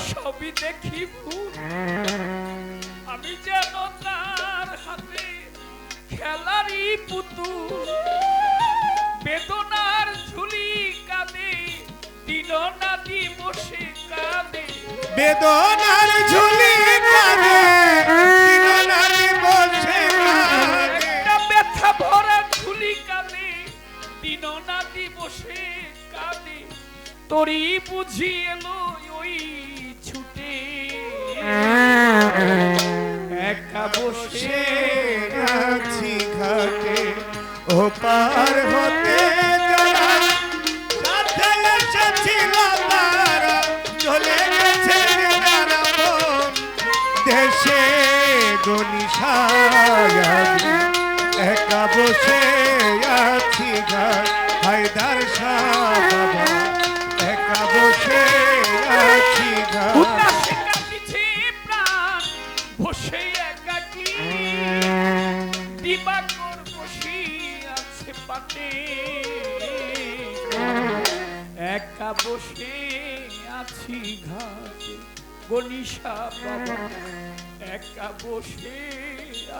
সবই দেখি ভুল। আমি যেন তার হাতে খেলারই পুতুল, বেদনার ঝুলি কাঁদে দিন না দিবসে কাঁদে, বেদনার ঝুলি কাঁদে দিন না দিবসে কাঁদে, একটা ব্যথা ভরা ঝুলি কাঁদে দিন না দিবসে কাঁদে। তোরই বুঝি এলো ওই ছুটে, একা বসে আছি ঘাটে ও পার হতে যারা সাথে এসেছিল তারা চলে গেছে যারা মন দেশে গনিশায়াবি একা বসে আছি ঘাট হায়দার শাহ বাবা একা বসে আছি ঘাট উন্নাসে কাঁদিছে প্রাণ বসে একাকী, দিবাকর বসে আছে পাটে, একা বসে আছি ঘাটে গনিশা বাবা, একা বসে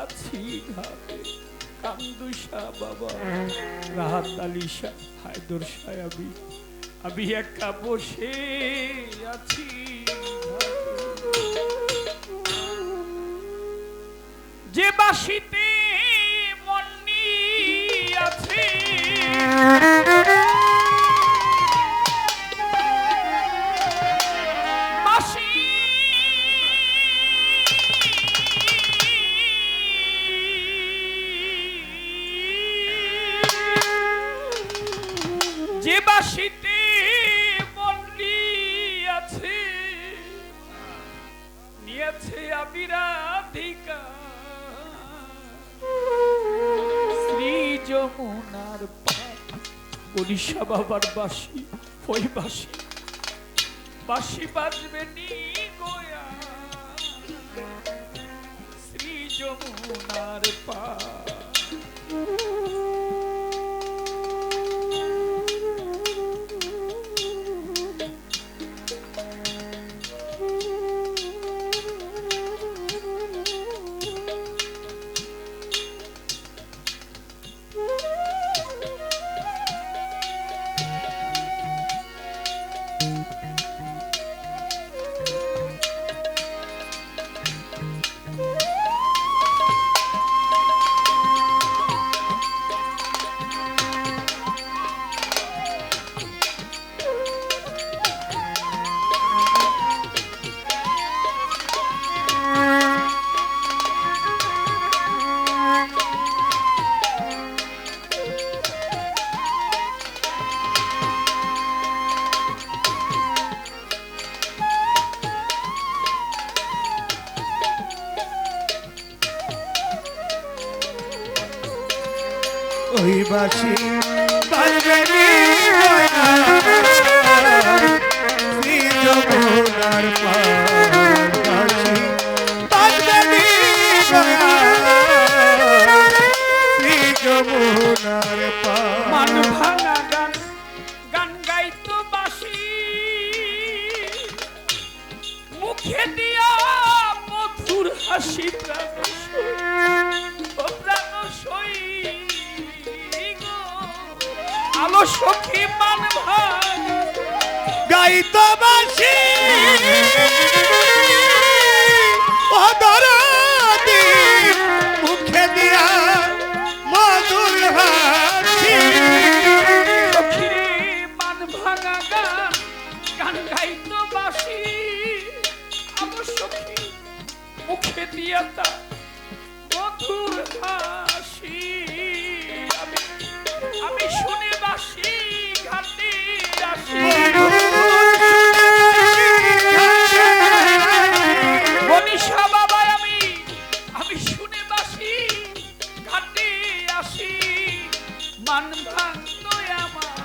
আছি ঘাটে কান্দুসা বাবা, রাহাত আলী শাহ হায়দর সায়াবি, আমি একা বসে আছি যে বাসিতে মন্নি আছে, বাসি যে বাসিতে মন্নি আছে, নিয়েছে আবিরাধিকা শ্রী যমুনার পার, গনিশা বাবার বাসি ওই বাসি, বাসি বাজবে নি গোয়া শ্রী যমুনার পার। ওই বাসি বাজবে শ্রী যমুনার পার বাসি বাজবে শ্রী যমুনার পার মান ভাঙা গান গান গাইতো বাসি, মুখে দিয়া মধুর হাসি প্রাণ সই গো, আলো সখী মান ভাঙ গাইতো বাসি অদরাদি মুখে দিয়া মধুর হাসি সখীরে মান ভাঙা গান গান গাইতো বাসি, আলো সখী মুখে দিয়া তা মধুর হাসি। আমি শুনে বাসি ঘাটে আসি, গনিশা বাবা আমি শুনে বাসি ঘাটে আসি, মান ভাঙতো আমার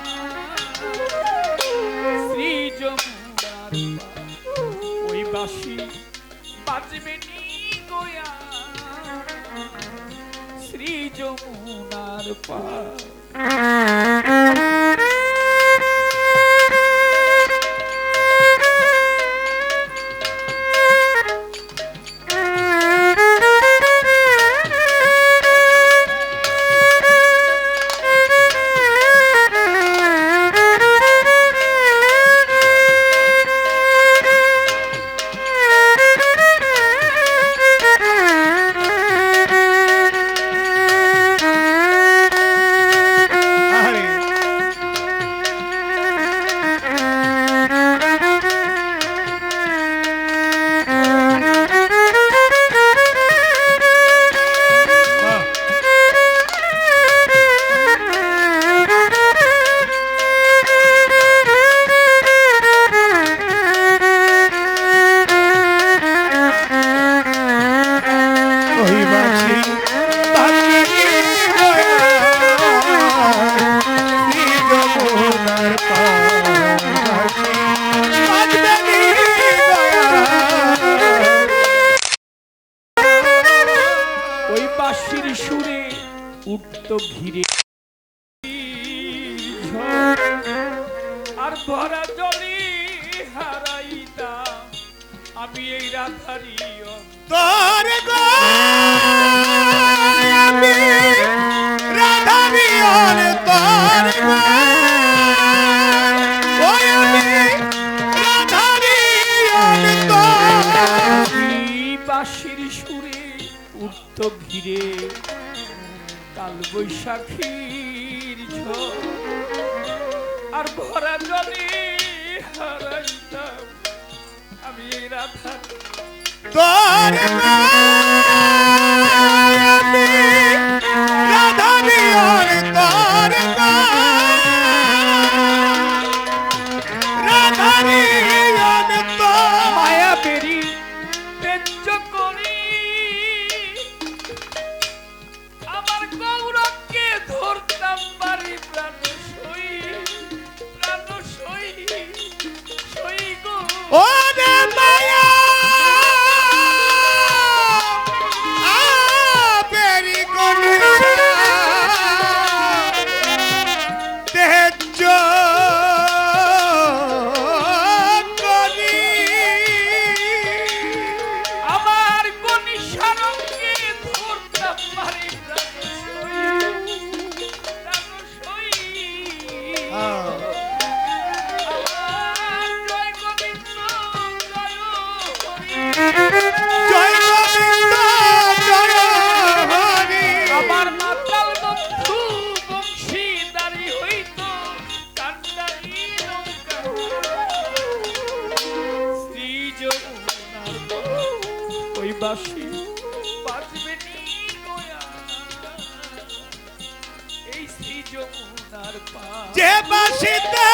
শ্রী যমুনার পার, ওই বাসি বাজবে নি গোয়া শ্রী যমুনার পার। উঠত ঘিরে আর ভরা জলে হারাইতাম আমি এই রাধারি তোর গো আমি রাধারি তোর গো ওই আমি রাধারি বাঁশির সুরে উঠত ঘিরে কাল বৈশাখীর ঝড় আর ভরা জলে হারাইতাম আমি এই রাধা তোর আমি রাধারি তোর রাধারি মায়া বেরি তেজ্য করি আমার গৌরবকে ধরতাম বাড়ি প্রাণ সই সই গো ও রে মায়া বেরি করি তেজ করি আমার গনিশারকে ধরতাম বাড়ি প্রাণ সই আমার জয় গোবিন্দ জয় হরি জয় গোবিন্দ জয় হরি আমার মাতাল বন্ধু বংশীদারি হইত কান্দারি নৌকা শ্রী যমুনার ওই বাঁশি বাজবে নি গোয়া এই শ্রী যমুনার পার যে বাঁশিতে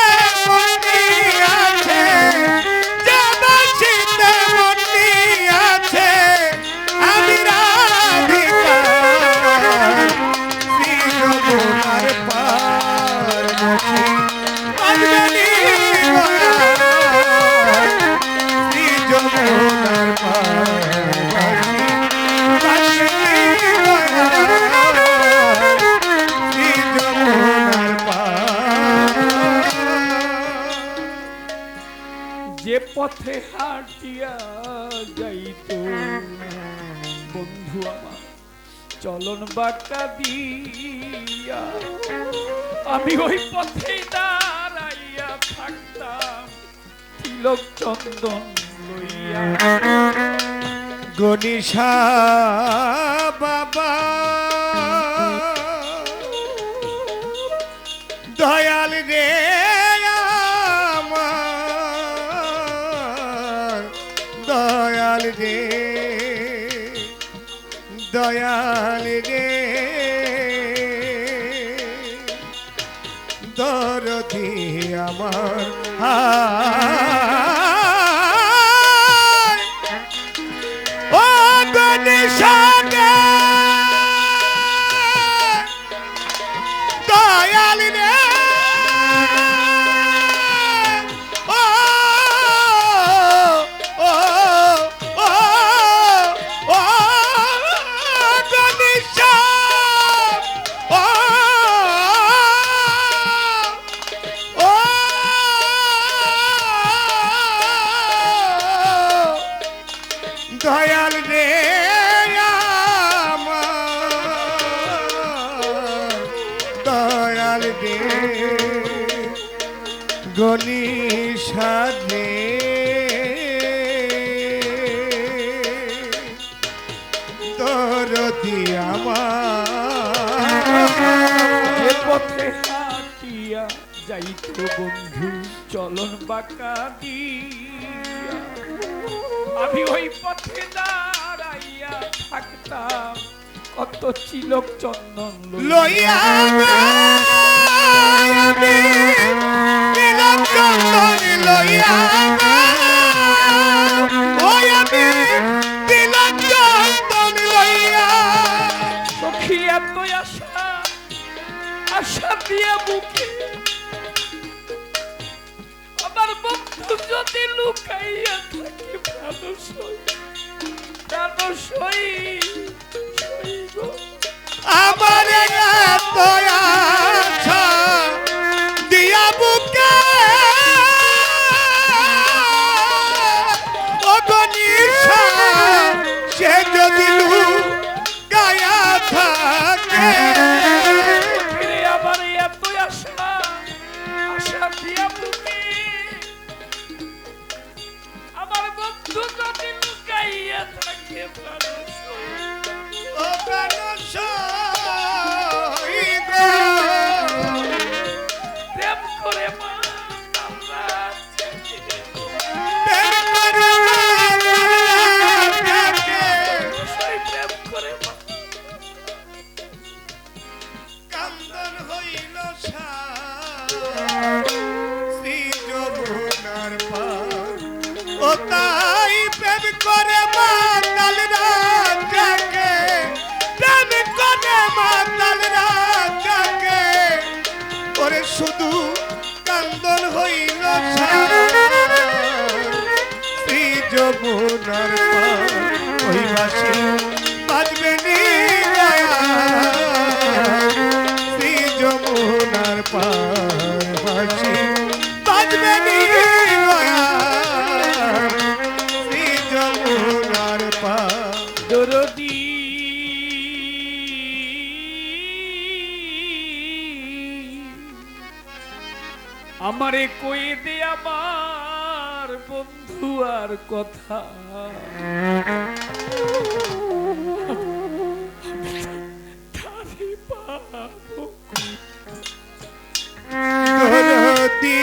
মনি আছে যে বাঁশিতে মনি আছে আমি রাধিকা শ্রী যমুনার পার বাজবে নি গোয়া শ্রী যমুনার পার বাজবে নি গোয়া শ্রী যমুনার পার যে পথে হাঁটিয়া যাইত বন্ধু আমার চলন বাঁকা দিয়া আমি ওই পথে দাঁড়াইয়া থাকতাম তিলক চন্দন লইয়া গনিশা বাবা দয়াল রে আমার দয়াল রে দয়াল রে দরদি আমার ও গনিশাকে দয়াল রে ও ও ও ও গনিশা ও ও দয়াল রে আমার দয়াল রে গনিশা রে দরদি আমার যে পথে হাঁটিয়া যাইত বন্ধু চলন বাঁকা দিয়া আমি ওই পথে দাঁড়াইয়া থাকতাম কত চিলক চন্দন লইয়া আমি তিলক চন্দন লইয়া ওই আমি তিলক চন্দন লইয়া সখী এত আশা আশা দিয়া বুকে আমার বন্ধু যদি লুকাইয়া থাকে প্রাণ সই গো আমার এত আশা দিয়া বুকে অগনিশা সে যদি গায়া থাকে ফিরে আমার এত আশা আশা দিয়া বুকে আমার বন্ধু যদি লুকাইয়া থাকে মানুষ ও মানুষ প্রেম করে মা আমরা প্রেম করে মা কান্দন হইল শ্রী যমুনার পার ও তাই প্রেম করে মাতাল রাজাকে প্রেম করে মাতাল রাজাকে ওরে শুধু কান্দন হইল শ্রী যমুনার পার ওই বাসি বাজবে নি শ্রী যমুনার পার বাসি বাজবে নি শ্রী যমুনার পার দরদি আমারে কই দে আমার বন্ধু আর কথা তারে পাবো দরদি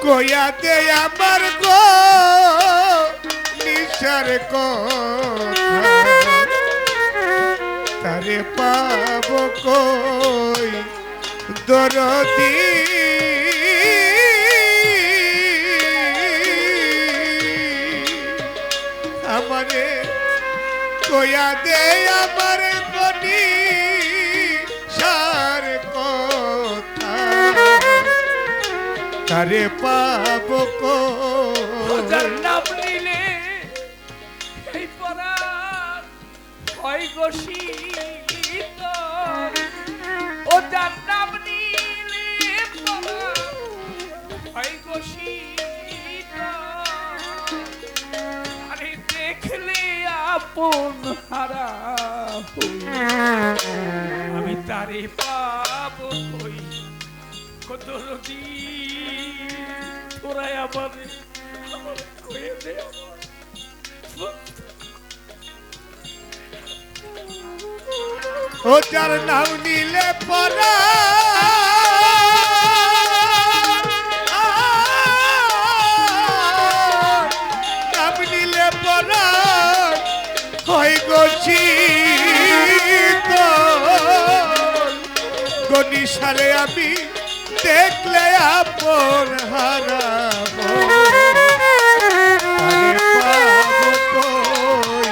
কয়াতে আমার গো নিশার কথা তারে পাব কই দরদি আমারে কয়া দে আমার বনি সার কথা তারে পাব যার নাম নিলে এই পরাণ হয় গো শীতল। ও যার নাম নিলে পরাণ হয় গো শীতল। আরে দেখলে আপন হারা হই আমি তারে পাবো কই কদরদি তোরাই আমার কয়ে দে ও যার নাম নিলে পরা নাম নিলে পরা হয় গছি গনিশারে আমি দেখলে আপন হারাবো আরে পাবো কই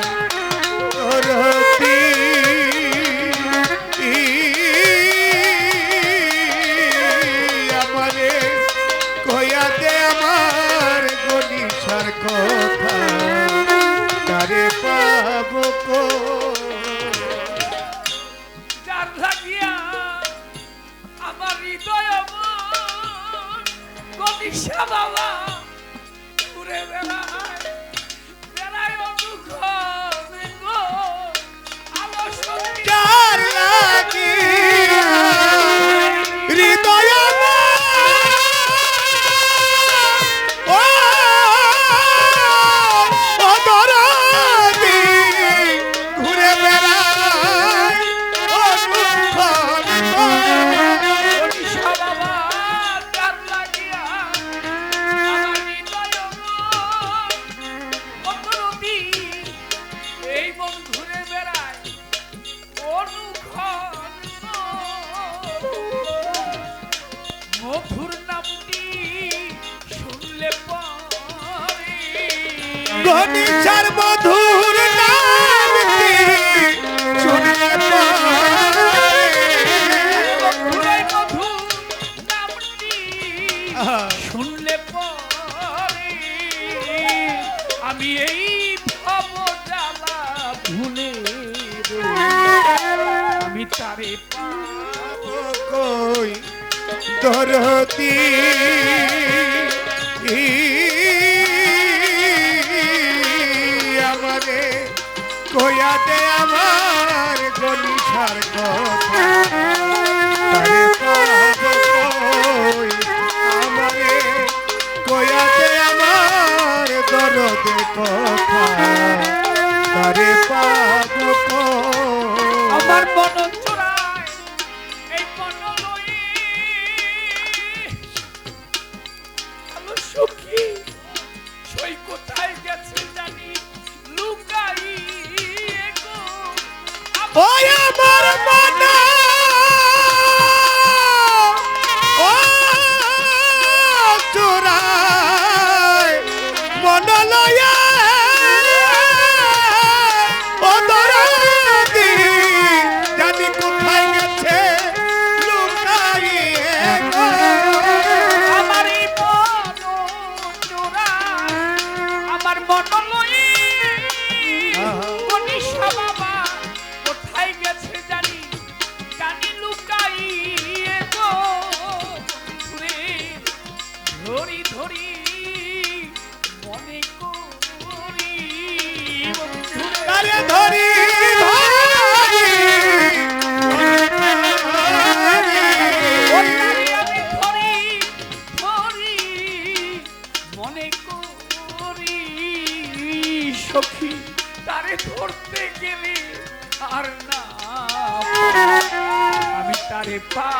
দরদি আমারে কয়া দে আমার গনিশার কথা তারে পাবো কই যার লাগিয়া আমার হৃদয় গনিশা বাবা ঘুরে বেড়ায় বেড়ায় দুঃখ গো আমার সঙ্গে যার লাগিয়া হৃদয় ও দরদি ঘুরে বেড়ায় ও দুঃখ গনিশা বাবা যার লাগিয়া আমার হৃদয় অন্তরদি এই মন ঘুরে বেড়ায় অনুক্ষণ মধুর নামটি শুনলে পরে গনিশার মধুর নামটি শুনলে মধুরাই মধুর নামটি আহা। শুনলে পরে কই দরদি আমারে কইয়া দে আমার গলিছার কথা তারে পাবো কই আমারে কইয়া দে আমার দরদে কথা তারে পাবো কই আমার মন চোরায় এই মন লই আলো সখী সই কোথায় গেছে জানি লুকাই গো ওই আমার মন ও চোরাই মন লয়া ও দরদি জানি কোথায় গেছে লুকাইয়ে গো। আমার এই মন চোরায় আমার মন লই মনীষা বাবা কোথায় গেছে জানি জানি লুকাই গো ঘুরে ধরি ধরি মনে করি বন্ধুরে আরে ধরি ধরি আমি ধরি ধরি মনে করি সখী তারে ধরতে গেলে আর না আমি তারে পা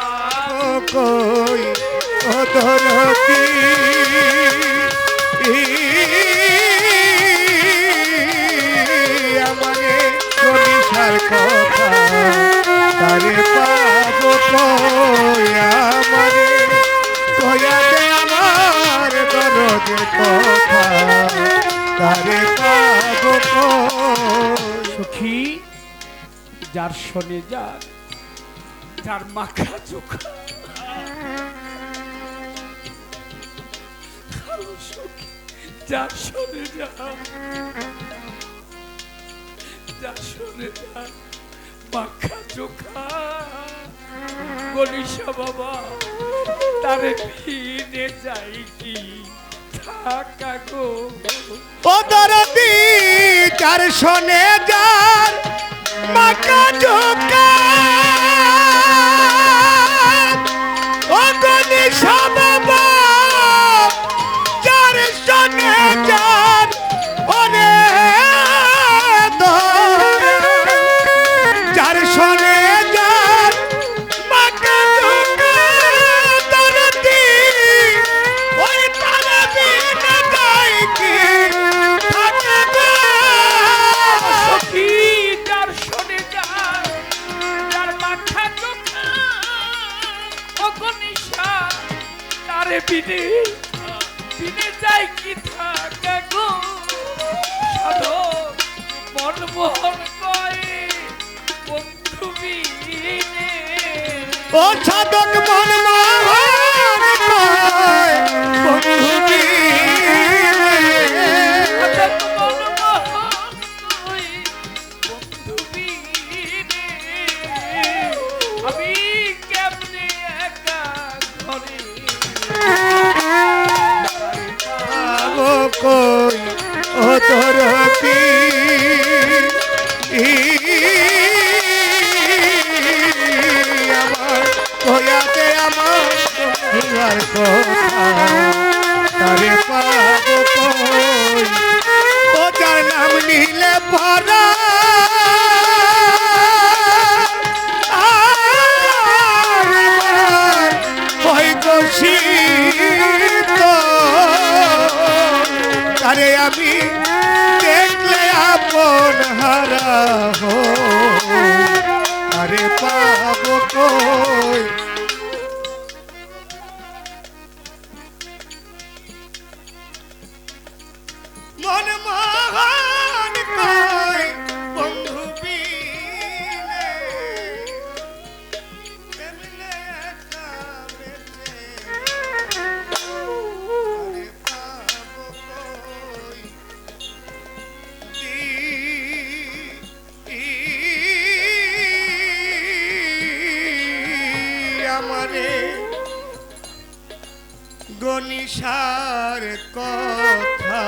ও কই ও দরদি আমারে গলিছার কথা তারে পাবো কই আমারে কইয়া দে আমার দরদের কথা তারে পাবো কই সখী যার শোনে যার যার মাখা চোখা সখী যার শোনে যার যার শোনে যার মাখা চোখা গলিশা বাবা তারে ফিরে যাই কি থাকা গো ও দরদি যার শোনে যার মাকা ঝোকা ও গলিশা বাবা যার শোনে যার ওরে যার শোনে যার মাকা ঝোকা দরদি ওই তারা বিনা যাই কি থাকা গো। সখী যার শোনে যার যার মাথা চোখা অগনিশা তারে বিনে বিনে যাই কি থাকা গো সাধক মনমোহন কয়ে বন্ধু বিনে ও সাধক মন মোহন কয় বন্ধু বিনে। সাধক মনমোহন কয়ে বন্ধু বিনে আমি কেমনে একা ঘরে পাবো কই ও দরদি আমার কয়াতে আমার বন্ধুর কথা তারে পাবো কই ও যার নাম নিলে পরা ওই দোষিত তারে আমি দেখলে আপন হারা আরে পাবো কই মন মহান কই বন্ধু বিনে কেমনে একা বেঁচে আরে পাবো কই রে গনিসার কথা